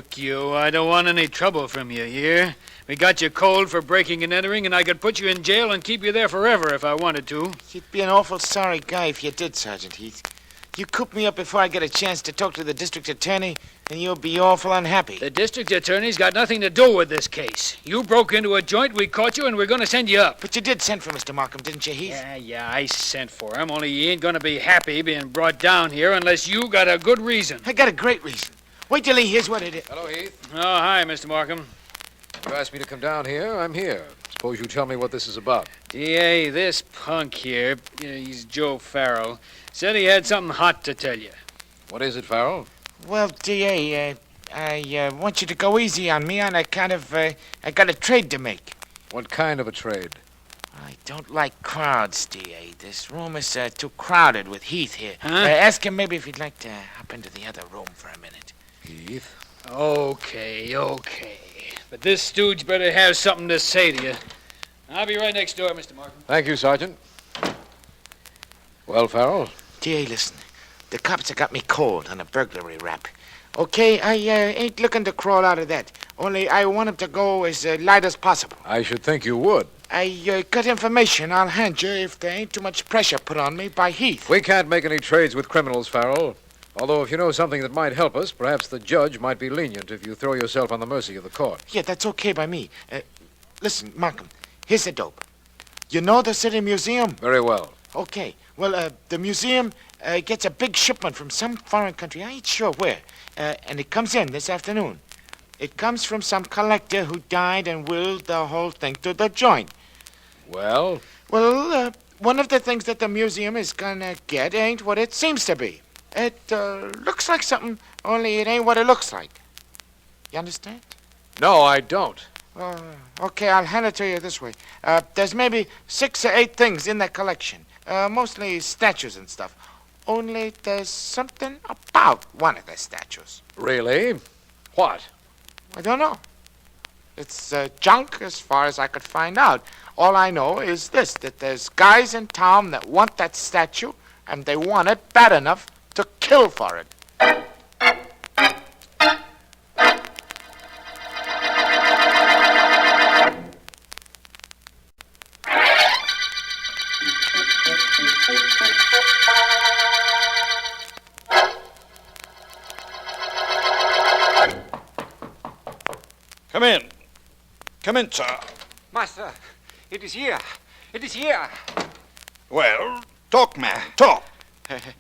Look, you, I don't want any trouble from you here. We got you cold for breaking and entering, and I could put you in jail and keep you there forever if I wanted to. You'd be an awful sorry guy if you did, Sergeant Heath. You coop me up before I get a chance to talk to the district attorney, and you'll be awful unhappy. The district attorney's got nothing to do with this case. You broke into a joint, we caught you, and we're going to send you up. But you did send for Mr. Markham, didn't you, Heath? Yeah, I sent for him, only he ain't going to be happy being brought down here unless you got a good reason. I got a great reason. Wait till he hears what it is. Hello, Heath. Oh, hi, Mr. Markham. You asked me to come down here. I'm here. Suppose you tell me what this is about. DA, this punk here, he's Joe Farrell, said he had something hot to tell you. What is it, Farrell? Well, D.A., I want you to go easy on me on account of, I got a trade to make. What kind of a trade? I don't like crowds, D.A. This room is too crowded with Heath here. Huh? Ask him maybe if he'd like to hop into the other room for a minute. Heath? Okay. But this stooge better have something to say to you. I'll be right next door, Mr. Markham. Thank you, Sergeant. Well, Farrell? D.A., listen. The cops have got me cold on a burglary rap. Okay, I ain't looking to crawl out of that. Only I want him to go as light as possible. I should think you would. I got information I'll hand you if there ain't too much pressure put on me by Heath. We can't make any trades with criminals, Farrell. Although if you know something that might help us, perhaps the judge might be lenient if you throw yourself on the mercy of the court. Yeah, that's okay by me. Listen, Markham, here's the dope. You know the City Museum? Very well. Okay. Well, the museum gets a big shipment from some foreign country. I ain't sure where. And it comes in this afternoon. It comes from some collector who died and willed the whole thing to the joint. Well? Well, one of the things that the museum is gonna get ain't what it seems to be. It looks like something, only it ain't what it looks like. You understand? No, I don't. Okay, I'll hand it to you this way. There's maybe 6 or 8 things in that collection. Mostly statues and stuff. Only there's something about one of the statues. Really? What? I don't know. It's junk as far as I could find out. All I know is this, that there's guys in town that want that statue, and they want it bad enough to kill for it. Come in. Come in, sir. Master, it is here. It is here. Well, talk, man. Talk.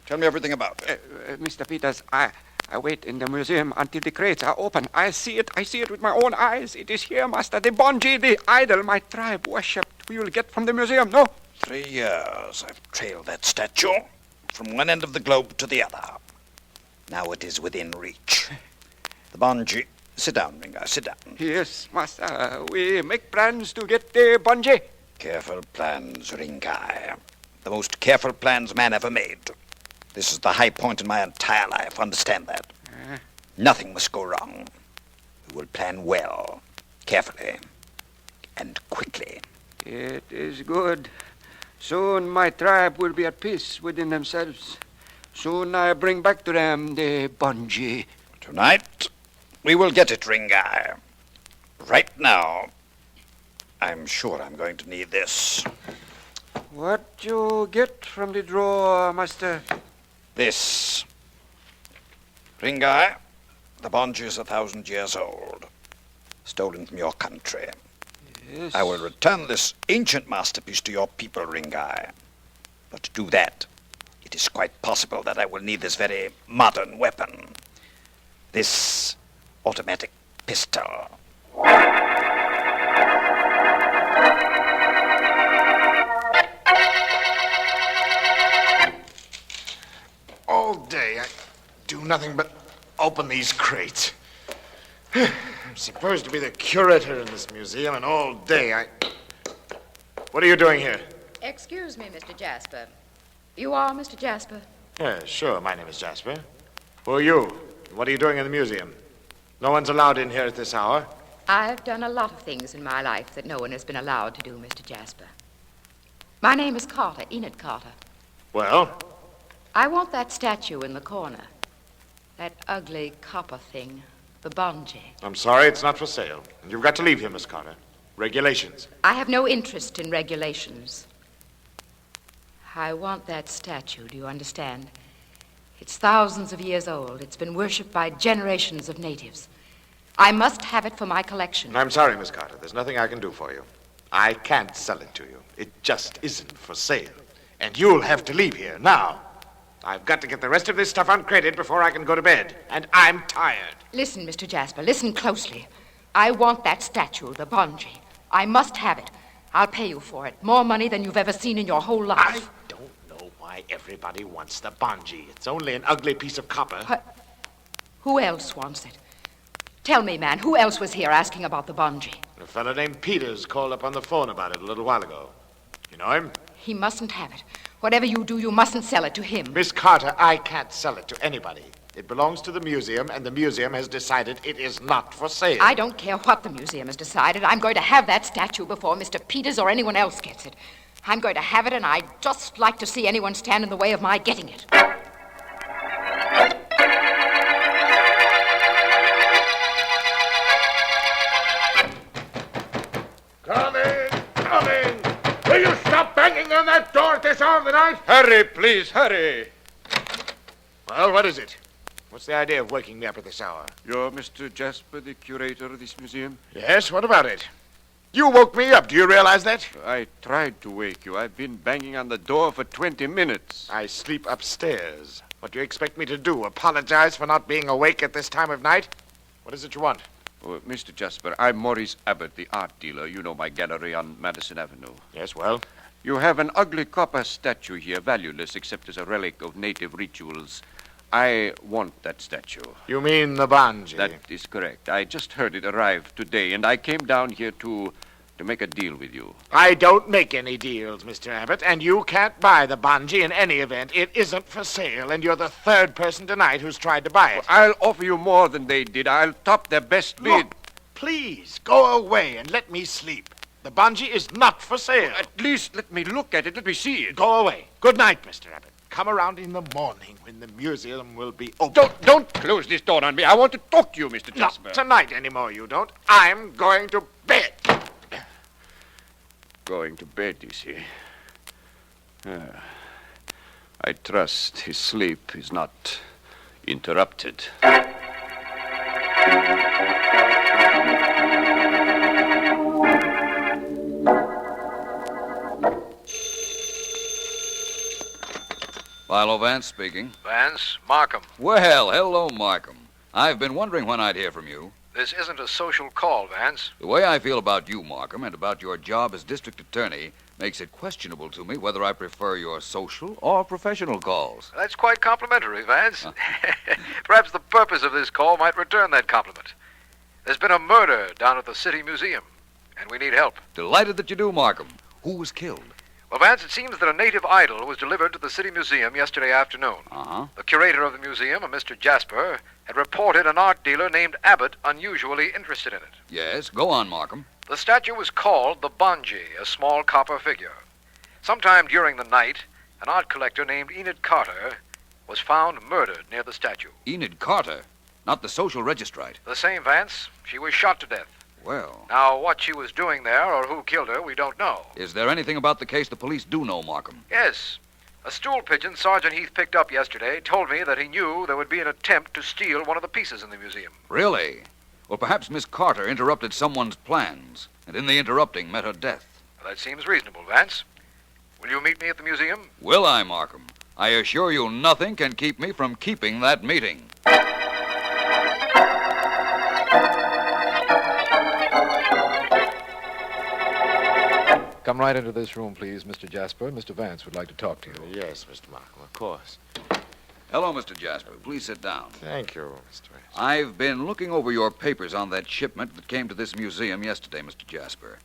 Tell me everything about it. Mr. Peters, I wait in the museum until the crates are open. I see it with my own eyes. It is here, Master. The Bonji, the idol my tribe worshipped. We will get from the museum, no? 3 years I've trailed that statue from one end of the globe to the other. Now it is within reach. The Bonji... Sit down, Ringa, sit down. Yes, Master. We make plans to get the Bonji. Careful plans, Ringai. The most careful plans man ever made. This is the high point in my entire life. Understand that? Nothing must go wrong. We will plan well, carefully, and quickly. It is good. Soon my tribe will be at peace within themselves. Soon I bring back to them the Bonji. Tonight, we will get it, Ringai. Right now, I'm sure I'm going to need this. What you get from the drawer, Master? This. Ringai, the Bonji is 1,000 years old. Stolen from your country. Yes. I will return this ancient masterpiece to your people, Ringai. But to do that, it is quite possible that I will need this very modern weapon. This automatic pistol. All day I do nothing but open these crates. I'm supposed to be the curator in this museum, and all day I... What are you doing here? Excuse me, Mr. Jasper. You are Mr. Jasper? Yeah, sure, my name is Jasper. Who are you? What are you doing in the museum? No one's allowed in here at this hour. I've done a lot of things in my life that no one has been allowed to do, Mr. Jasper. My name is Carter, Enid Carter. Well? I want that statue in the corner. That ugly copper thing. The Bonji. I'm sorry, it's not for sale. And you've got to leave here, Miss Carter. Regulations. I have no interest in regulations. I want that statue, do you understand? It's thousands of years old. It's been worshipped by generations of natives. I must have it for my collection. I'm sorry, Miss Carter. There's nothing I can do for you. I can't sell it to you. It just isn't for sale. And you'll have to leave here now. I've got to get the rest of this stuff uncrated before I can go to bed. And I'm tired. Listen, Mr. Jasper, listen closely. I want that statue, the Bonji. I must have it. I'll pay you for it. More money than you've ever seen in your whole life. I don't know why everybody wants the Bonji. It's only an ugly piece of copper. What? Who else wants it? Tell me, man, who else was here asking about the Bonji? A fellow named Peters called up on the phone about it a little while ago. You know him? He mustn't have it. Whatever you do, you mustn't sell it to him. Miss Carter, I can't sell it to anybody. It belongs to the museum, and the museum has decided it is not for sale. I don't care what the museum has decided. I'm going to have that statue before Mr. Peters or anyone else gets it. I'm going to have it, and I'd just like to see anyone stand in the way of my getting it. Come in! Come in! Will you stop banging on that door at this hour of the night? Hurry, please, hurry. Well, what is it? What's the idea of waking me up at this hour? You're Mr. Jasper, the curator of this museum? Yes, what about it? You woke me up. Do you realize that? I tried to wake you. I've been banging on the door for 20 minutes. I sleep upstairs. What do you expect me to do? Apologize for not being awake at this time of night? What is it you want? Oh, Mr. Jasper, I'm Maurice Abbott, the art dealer. You know my gallery on Madison Avenue. Yes, well? You have an ugly copper statue here, valueless except as a relic of native rituals. I want that statue. You mean the Bonji? That is correct. I just heard it arrive today, and I came down here to make a deal with you. I don't make any deals, Mr. Abbott, and you can't buy the Bonji in any event. It isn't for sale, and you're the third person tonight who's tried to buy it. I'll offer you more than they did. I'll top their best bid. Look, please, go away and let me sleep. The Bonji is not for sale. At least let me look at it. Let me see it. Go away. Good night, Mr. Abbott. Come around in the morning when the museum will be open. Don't close this door on me. I want to talk to you, Mr. Jasper. Not tonight anymore, you don't. I'm going to bed. Going to bed, you see. I trust his sleep is not interrupted. Philo Vance speaking. Vance, Markham. Well, hello, Markham. I've been wondering when I'd hear from you. This isn't a social call, Vance. The way I feel about you, Markham, and about your job as district attorney makes it questionable to me whether I prefer your social or professional calls. That's quite complimentary, Vance. Perhaps the purpose of this call might return that compliment. There's been a murder down at the City Museum, and we need help. Delighted that you do, Markham. Who was killed? Well, Vance, it seems that a native idol was delivered to the City Museum yesterday afternoon. Uh-huh. The curator of the museum, a Mr. Jasper, had reported an art dealer named Abbott unusually interested in it. Yes, go on, Markham. The statue was called the Bonji, a small copper figure. Sometime during the night, an art collector named Enid Carter was found murdered near the statue. Enid Carter, not the social registrite. The same, Vance. She was shot to death. Well, Now, what she was doing there or who killed her, we don't know. is there anything about the case the police do know, Markham? Yes. A stool pigeon Sergeant Heath picked up yesterday told me that he knew there would be an attempt to steal one of the pieces in the museum. Really? Well, perhaps Miss Carter interrupted someone's plans, and in the interrupting met her death. Well, that seems reasonable, Vance. Will you meet me at the museum? Will I, Markham? I assure you nothing can keep me from keeping that meeting. Come right into this room, please, Mr. Jasper. Mr. Vance would like to talk to you. Yes, Mr. Markham, of course. Hello, Mr. Jasper. Please sit down. Thank you, Mr. Vance. I've been looking over your papers on that shipment that came to this museum yesterday, Mr. Jasper.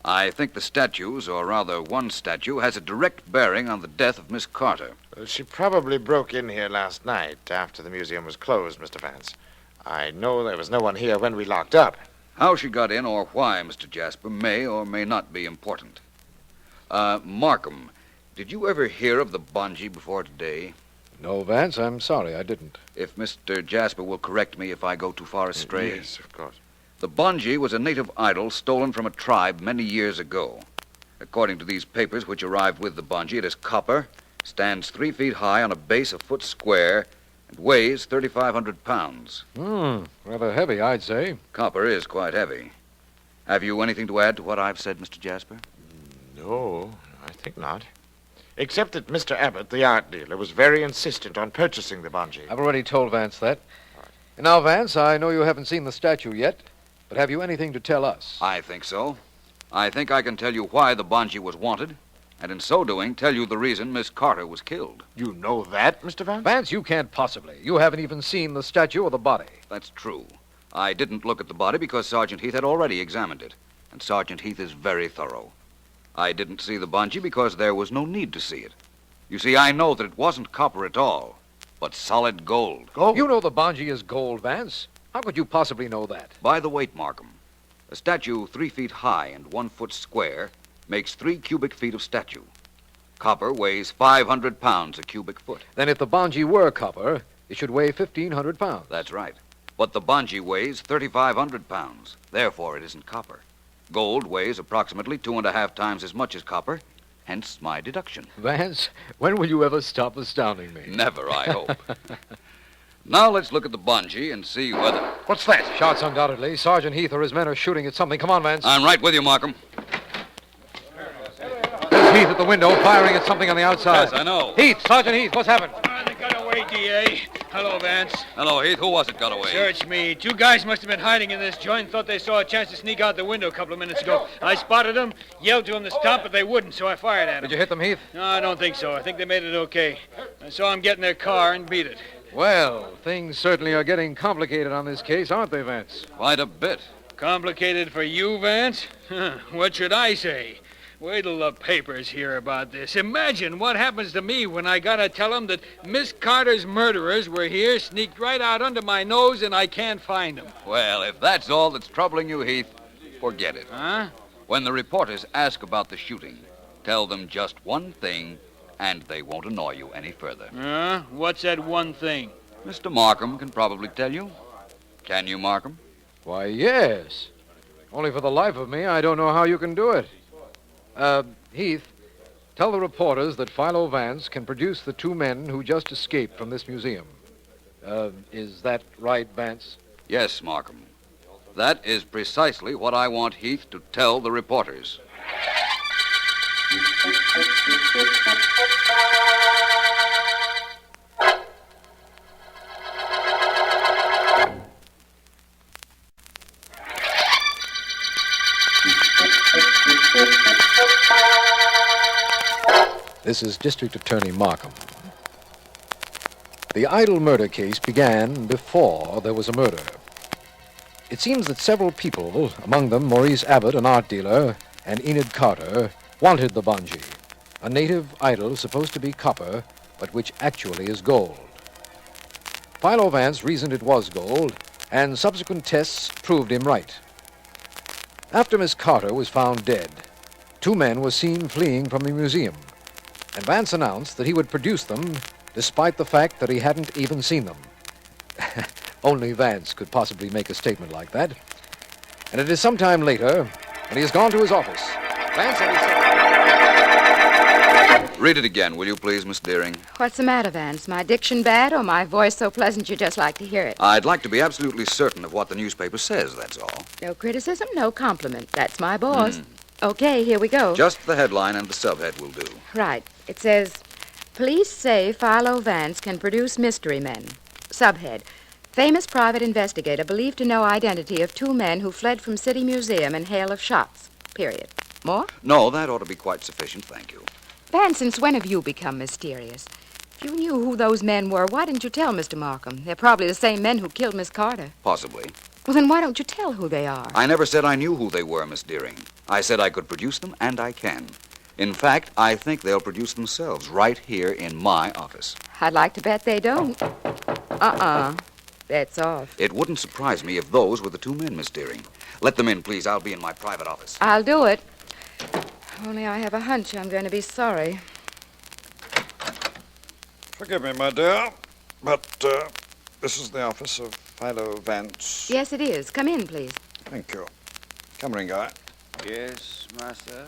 I think the statues, or rather one statue, has a direct bearing on the death of Miss Carter. Well, she probably broke in here last night after the museum was closed, Mr. Vance. I know there was no one here when we locked up. How she got in or why, Mr. Jasper, may or may not be important. Markham, did you ever hear of the Bonji before today? No, Vance, I'm sorry I didn't. If Mr. Jasper will correct me if I go too far astray. Yes, of course. The bungee was a native idol stolen from a tribe many years ago. According to these papers which arrived with the bungee, it is copper, stands 3 feet high on a base a foot square, and weighs 3,500 pounds. Rather heavy, I'd say. Copper is quite heavy. Have you anything to add to what I've said, Mr. Jasper? No, I think not. Except that Mr. Abbott, the art dealer, was very insistent on purchasing the bungee. I've already told Vance that. And now, Vance, I know you haven't seen the statue yet, but have you anything to tell us? I think so. I think I can tell you why the bungee was wanted, and in so doing, tell you the reason Miss Carter was killed. You know that, Mr. Vance? Vance, you can't possibly. You haven't even seen the statue or the body. That's true. I didn't look at the body because Sergeant Heath had already examined it, and Sergeant Heath is very thorough. I didn't see the bungee because there was no need to see it. You see, I know that it wasn't copper at all, but solid gold. Gold? You know the bungee is gold, Vance. How could you possibly know that? By the weight, Markham. A statue 3 feet high and 1 foot square makes 3 cubic feet of statue. Copper weighs 500 pounds a cubic foot. Then if the bungee were copper, it should weigh 1,500 pounds. That's right. But the bungee weighs 3,500 pounds. Therefore, it isn't copper. Gold weighs approximately 2.5 times as much as copper, hence my deduction. Vance, when will you ever stop astounding me? Never, I hope. Now let's look at the bungee and see whether... What's that? Shots, undoubtedly. Sergeant Heath or his men are shooting at something. Come on, Vance. I'm right with you, Markham. There's Heath at the window, firing at something on the outside. Yes, I know. Heath! Sergeant Heath, what's happened? They got away, D.A. Hello, Vance. Hello, Heath. Who was it got away? Search me. 2 guys must have been hiding in this joint, thought they saw a chance to sneak out the window a couple of minutes ago. I spotted them, yelled to them to stop, but they wouldn't, so I fired at them. Did you hit them, Heath? No, I don't think so. I think they made it okay. I saw them get in their car and beat it. Well, things certainly are getting complicated on this case, aren't they, Vance? Quite a bit. Complicated for you, Vance? What should I say? Wait till the papers hear about this. Imagine what happens to me when I gotta tell them that Miss Carter's murderers were here, sneaked right out under my nose, and I can't find them. Well, if that's all that's troubling you, Heath, forget it. Huh? When the reporters ask about the shooting, tell them just one thing, and they won't annoy you any further. What's that one thing? Mr. Markham can probably tell you. Can you, Markham? Why, yes. Only for the life of me, I don't know how you can do it. Heath, tell the reporters that Philo Vance can produce the 2 men who just escaped from this museum. Is that right, Vance? Yes, Markham. That is precisely what I want Heath to tell the reporters. This is District Attorney Markham. The Idle murder case began before there was a murder. It seems that several people, among them Maurice Abbott, an art dealer, and Enid Carter, wanted the bungee, a native idol supposed to be copper, but which actually is gold. Philo Vance reasoned it was gold, and subsequent tests proved him right. After Miss Carter was found dead, 2 men were seen fleeing from the museum, and Vance announced that he would produce them despite the fact that he hadn't even seen them. Only Vance could possibly make a statement like that. And it is some time later, when he has gone to his office. Vance and his secretary... Read it again, will you please, Miss Deering? What's the matter, Vance? My diction bad or my voice so pleasant you just like to hear it? I'd like to be absolutely certain of what the newspaper says, that's all. No criticism, no compliment. That's my boss. Okay, here we go. Just the headline and the subhead will do. Right. It says, Police say Philo Vance can produce mystery men. Subhead, famous private investigator believed to know identity of 2 men who fled from City Museum in hail of shots. Period. More? No, that ought to be quite sufficient, thank you. Vance, since when have you become mysterious? If you knew who those men were, why didn't you tell Mr. Markham? They're probably the same men who killed Miss Carter. Possibly. Well, then why don't you tell who they are? I never said I knew who they were, Miss Deering. I said I could produce them, and I can. In fact, I think they'll produce themselves right here in my office. I'd like to bet they don't. That's off. It wouldn't surprise me if those were the 2 men, Miss Deering. Let them in, please. I'll be in my private office. I'll do it. Only I have a hunch I'm going to be sorry. Forgive me, my dear, but this is the office of Philo Vance. Yes, it is. Come in, please. Thank you. Come, Ringo. Yes, master.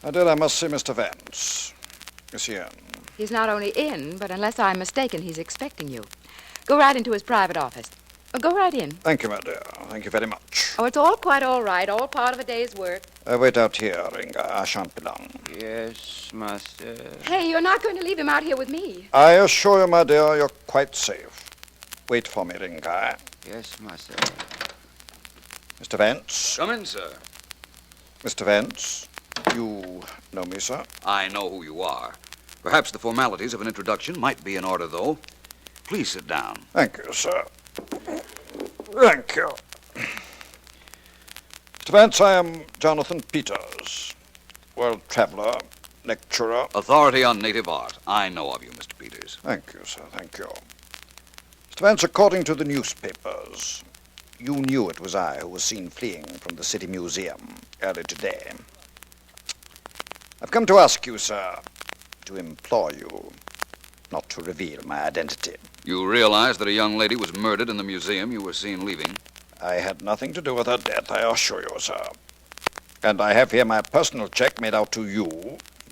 My dear, I must see Mr. Vance. Is he in? He's not only in, but unless I'm mistaken, he's expecting you. Go right into his private office. Go right in. Thank you, my dear. Thank you very much. Oh, it's all quite all right. All part of a day's work. Wait out here, Ringo. I shan't be long. Yes, master. Hey, you're not going to leave him out here with me. I assure you, my dear, you're quite safe. Wait for me, Ringo. Yes, master. Mr. Vance? Come in, sir. Mr. Vance, you know me, sir? I know who you are. Perhaps the formalities of an introduction might be in order, though. Please sit down. Thank you, sir. Thank you. Mr. Vance, I am Jonathan Peters, world traveler, lecturer. Authority on native art. I know of you, Mr. Peters. Thank you, sir. Thank you. Mr. Vance, according to the newspapers, you knew it was I who was seen fleeing from the City Museum early today. I've come to ask you, sir, to implore you not to reveal my identity. You realize that a young lady was murdered in the museum you were seen leaving? I had nothing to do with her death, I assure you, sir. And I have here my personal check made out to you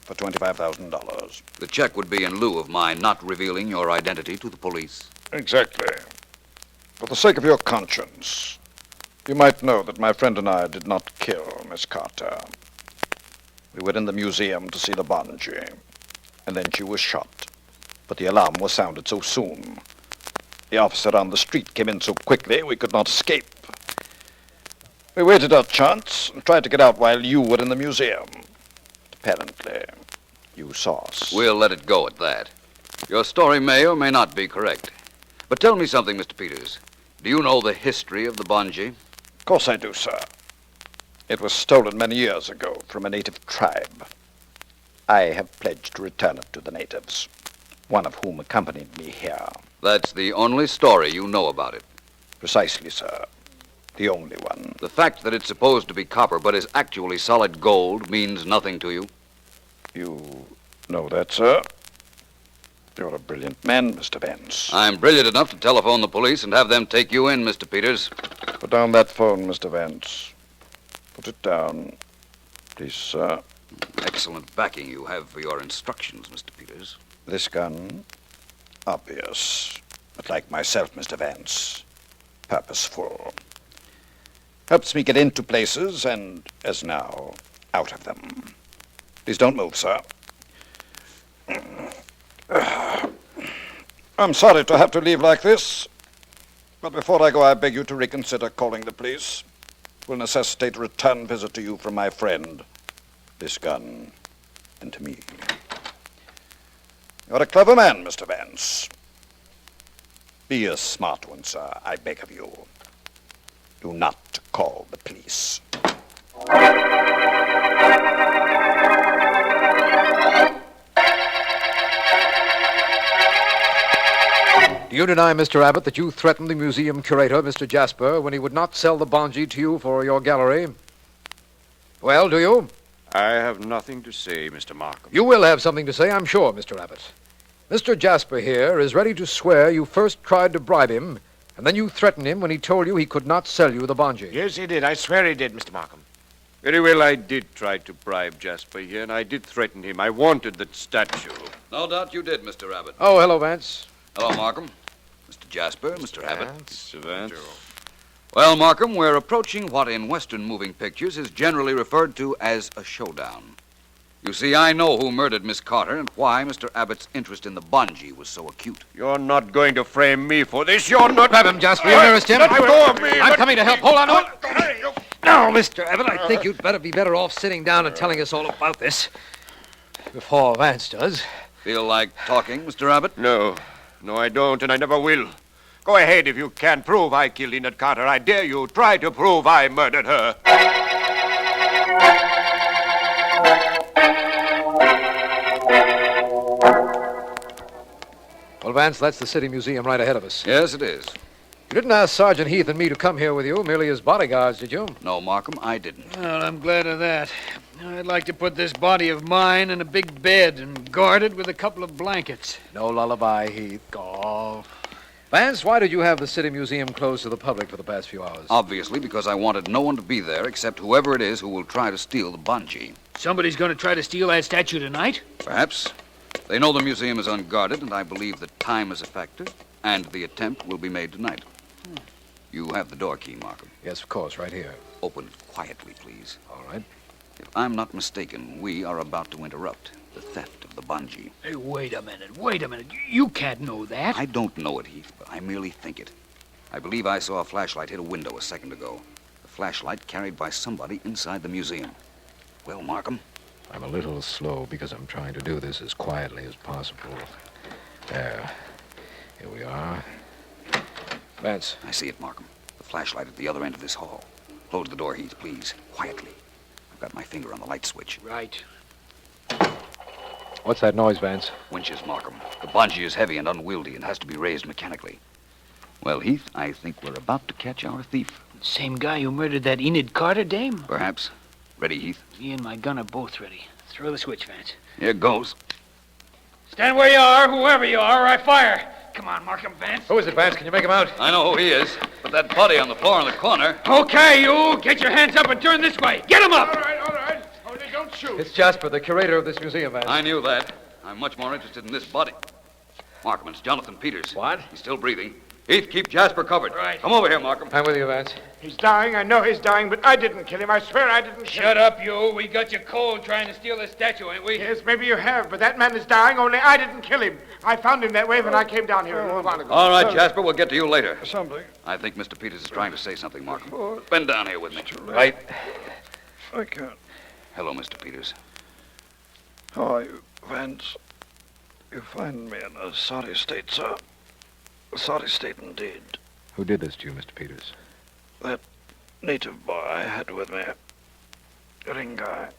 for $25,000. The check would be in lieu of my not revealing your identity to the police. Exactly. For the sake of your conscience, you might know that my friend and I did not kill Miss Carter. We were in the museum to see the Bonji, and then she was shot. But the alarm was sounded so soon. The officer on the street came in so quickly we could not escape. We waited our chance and tried to get out while you were in the museum. Apparently, you saw us. We'll let it go at that. Your story may or may not be correct. But tell me something, Mr. Peters. Do you know the history of the Bonji? Of course I do, sir. It was stolen many years ago from a native tribe. I have pledged to return it to the natives, one of whom accompanied me here. That's the only story you know about it. Precisely, sir. The only one. The fact that it's supposed to be copper but is actually solid gold means nothing to you? You know that, sir? You're a brilliant man, Mr. Vance. I'm brilliant enough to telephone the police and have them take you in, Mr. Peters. Put down that phone, Mr. Vance. Put it down. Please, sir. Excellent backing you have for your instructions, Mr. Peters. This gun, obvious. But like myself, Mr. Vance, purposeful. Helps me get into places and, as now, out of them. Please don't move, sir. I'm sorry to have to leave like this, but before I go, I beg you to reconsider calling the police. It will necessitate a return visit to you from my friend, this gun, and to me. You're a clever man, Mr. Vance. Be a smart one, sir, I beg of you. Do not call the police. Do you deny, Mr. Abbott, that you threatened the museum curator, Mr. Jasper, when he would not sell the Bonji to you for your gallery? Well, do you? I have nothing to say, Mr. Markham. You will have something to say, I'm sure, Mr. Abbott. Mr. Jasper here is ready to swear you first tried to bribe him, and then you threatened him when he told you he could not sell you the Bonji. Yes, he did. I swear he did, Mr. Markham. Very well, I did try to bribe Jasper here, and I did threaten him. I wanted that statue. No doubt you did, Mr. Abbott. Oh, hello, Vance. Hello, Markham. Mr. Jasper, Mr. Abbott. Mr. Vance. Well, Markham, we're approaching what in Western moving pictures is generally referred to as a showdown. You see, I know who murdered Miss Carter and why Mr. Abbott's interest in the Bonji was so acute. You're not going to frame me for this. You're not... Grab him, Jasper. You nearest him. Let go of me. I'm coming to help. Hold on to it. Now, Mr. Abbott, I think you'd be better off sitting down and telling us all about this before Vance does. Feel like talking, Mr. Abbott? No, I don't, and I never will. Go ahead if you can prove I killed Enid Carter. I dare you. Try to prove I murdered her. Well, Vance, that's the City Museum right ahead of us. Yes, it is. You didn't ask Sergeant Heath and me to come here with you, merely as bodyguards, did you? No, Markham, I didn't. Well, I'm glad of that. I'd like to put this body of mine in a big bed and guard it with a couple of blankets. No lullaby, Heath. Oh, Vance, why did you have the City Museum closed to the public for the past few hours? Obviously, because I wanted no one to be there except whoever it is who will try to steal the bungee. somebody's going to try to steal that statue tonight? Perhaps. They know the museum is unguarded, and I believe that time is a factor, and the attempt will be made tonight. You have the door key, Markham. Yes, of course, right here. Open it quietly, please. All right. If I'm not mistaken, we are about to interrupt the theft of the bungee. Hey, wait a minute. You can't know that. I don't know it, Heath, but I merely think it. I believe I saw a flashlight hit a window a second ago. The flashlight carried by somebody inside the museum. Well, Markham? I'm a little slow because I'm trying to do this as quietly as possible. There. Here we are. Vance. I see it, Markham. The flashlight at the other end of this hall. Close the door, Heath, please. Quietly. I've got my finger on the light switch. Right. What's that noise, Vance? Winches, Markham. The bungee is heavy and unwieldy and has to be raised mechanically. Well, Heath, I think we're about to catch our thief. Same guy who murdered that Enid Carter dame? Perhaps. Ready, Heath? Me and my gun are both ready. Throw the switch, Vance. Here goes. Stand where you are, whoever you are, or I fire. Come on, Markham, Vance. Who is it, Vance? Can you make him out? I know who he is, but that body on the floor in the corner. Okay, you. Get your hands up and turn this way. Get him up. All right. Only don't shoot. It's Jasper, the curator of this museum, Vance. I knew that. I'm much more interested in this body. Markham, it's Jonathan Peters. What? He's still breathing. Heath, keep Jasper covered. Right. Come over here, Markham. I'm with you, Vance. He's dying. I know he's dying, but I didn't kill him. I swear I didn't kill him. Shut up, you. We got you cold trying to steal the statue, ain't we? Yes, maybe you have, but that man is dying, only I didn't kill him. I found him that way when I came down here a little while ago. All right, Jasper, we'll get to you later. Something. I think Mr. Peters is trying to say something, Markham. Bend down here with me. Right. I can't. Hello, Mr. Peters. How are you, Vance? You find me in a sorry state, sir. A sorry state indeed. Who did this to you, Mr. Peters? That native boy I had with me, Ringai,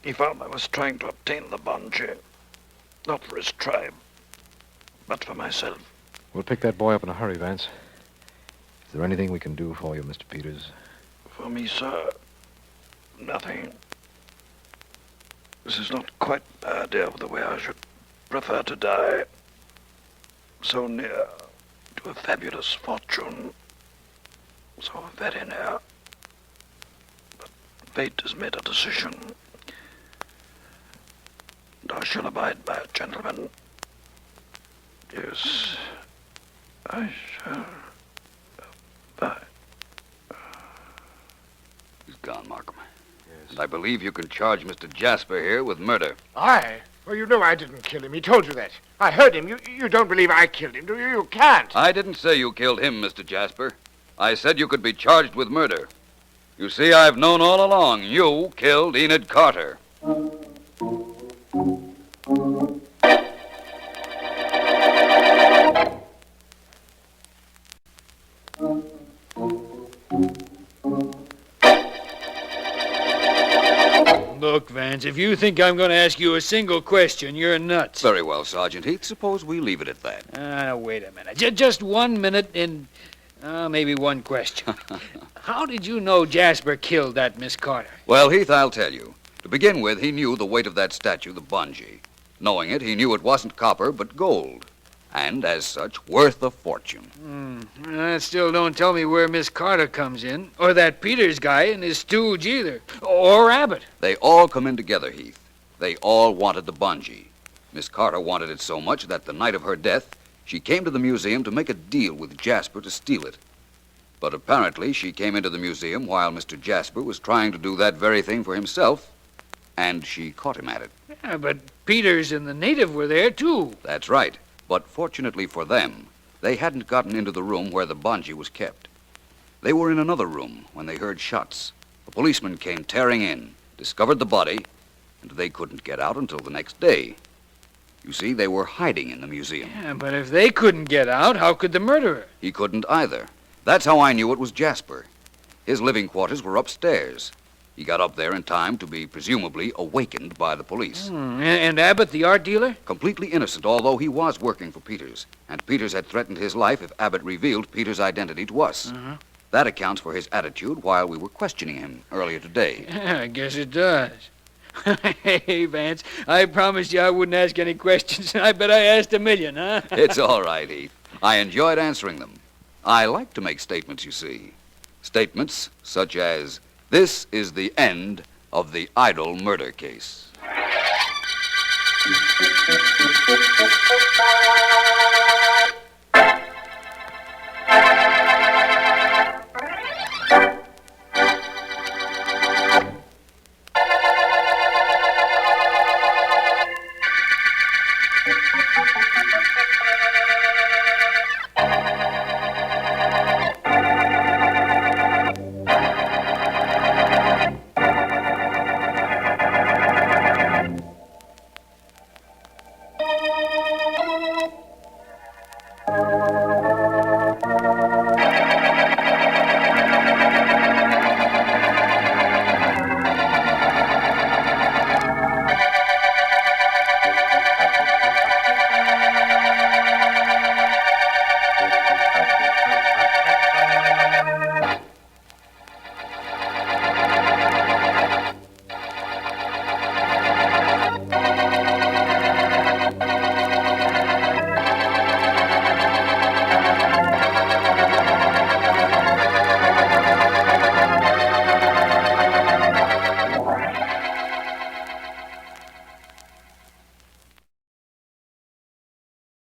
he found I was trying to obtain the bungee. Not for his tribe, but for myself. We'll pick that boy up in a hurry, Vance. Is there anything we can do for you, Mr. Peters? For me, sir, nothing. This is not quite the idea of the way I should prefer to die. So near to a fabulous fortune. So very near. But fate has made a decision. And I shall abide by it, gentlemen. Yes, I shall abide. He's gone, Markham. And I believe you can charge Mr. Jasper here with murder. I? Well, you know I didn't kill him. He told you that. I heard him. You don't believe I killed him, do you? You can't. I didn't say you killed him, Mr. Jasper. I said you could be charged with murder. You see, I've known all along you killed Enid Carter. Look, Vance, if you think I'm going to ask you a single question, you're nuts. Very well, Sergeant Heath. Suppose we leave it at that. Wait a minute. Just 1 minute and maybe one question. How did you know Jasper killed that Miss Carter? Well, Heath, I'll tell you. To begin with, he knew the weight of that statue, the bungee. Knowing it, he knew it wasn't copper, but gold. And, as such, worth a fortune. That still don't tell me where Miss Carter comes in, or that Peters guy and his stooge either, or Abbott. They all come in together, Heath. They all wanted the bungee. Miss Carter wanted it so much that the night of her death, she came to the museum to make a deal with Jasper to steal it. But apparently she came into the museum while Mr. Jasper was trying to do that very thing for himself, and she caught him at it. Yeah, but Peters and the native were there, too. That's right. But fortunately for them, they hadn't gotten into the room where the bungee was kept. They were in another room when they heard shots. A policeman came tearing in, discovered the body, and they couldn't get out until the next day. You see, they were hiding in the museum. Yeah, but if they couldn't get out, how could the murderer? He couldn't either. That's how I knew it was Jasper. His living quarters were upstairs. He got up there in time to be presumably awakened by the police. And Abbott, the art dealer? Completely innocent, although he was working for Peters. And Peters had threatened his life if Abbott revealed Peters' identity to us. That accounts for his attitude while we were questioning him earlier today. Yeah, I guess it does. Hey, Vance, I promised you I wouldn't ask any questions, and I bet I asked a million, huh? It's all right, Heath. I enjoyed answering them. I like to make statements, you see. Statements such as, this is the end of the Idol murder case.